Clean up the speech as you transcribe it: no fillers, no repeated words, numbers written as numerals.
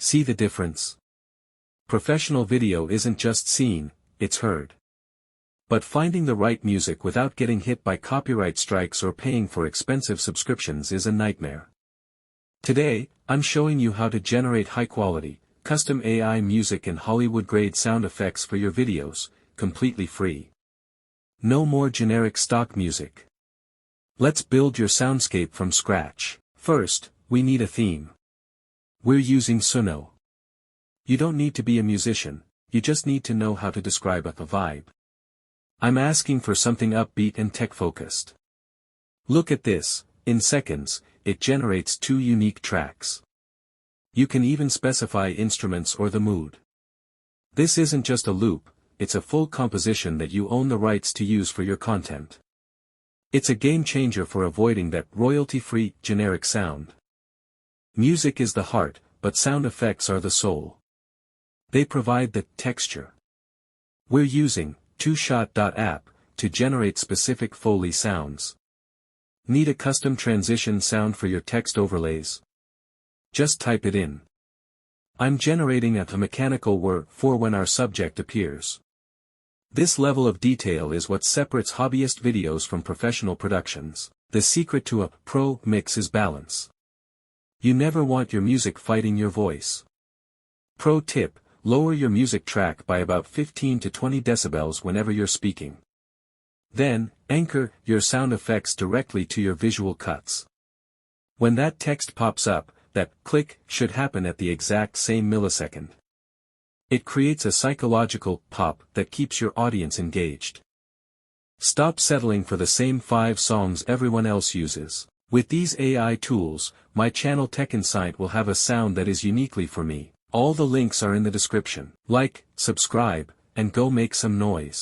See the difference? Professional video isn't just seen, it's heard. But finding the right music without getting hit by copyright strikes or paying for expensive subscriptions is a nightmare. Today, I'm showing you how to generate high-quality, custom AI music and Hollywood-grade sound effects for your videos, completely free. No more generic stock music. Let's build your soundscape from scratch. First, we need a theme. We're using Suno. You don't need to be a musician, you just need to know how to describe a vibe. I'm asking for something upbeat and tech-focused. Look at this, in seconds, it generates 2 unique tracks. You can even specify instruments or the mood. This isn't just a loop, it's a full composition that you own the rights to use for your content. It's a game changer for avoiding that royalty-free, generic sound. Music is the heart, but sound effects are the soul. They provide the texture. We're using twoshot.app to generate specific Foley sounds. Need a custom transition sound for your text overlays? Just type it in. I'm generating a mechanical whir for when our subject appears. This level of detail is what separates hobbyist videos from professional productions. The secret to a pro mix is balance. You never want your music fighting your voice. Pro tip: lower your music track by about 15 to 20 decibels whenever you're speaking. Then, anchor your sound effects directly to your visual cuts. When that text pops up, that click should happen at the exact same millisecond. It creates a psychological pop that keeps your audience engaged. Stop settling for the same 5 songs everyone else uses. With these AI tools, my channel TechInsignt will have a sound that is uniquely for me. All the links are in the description. Like, subscribe, and go make some noise.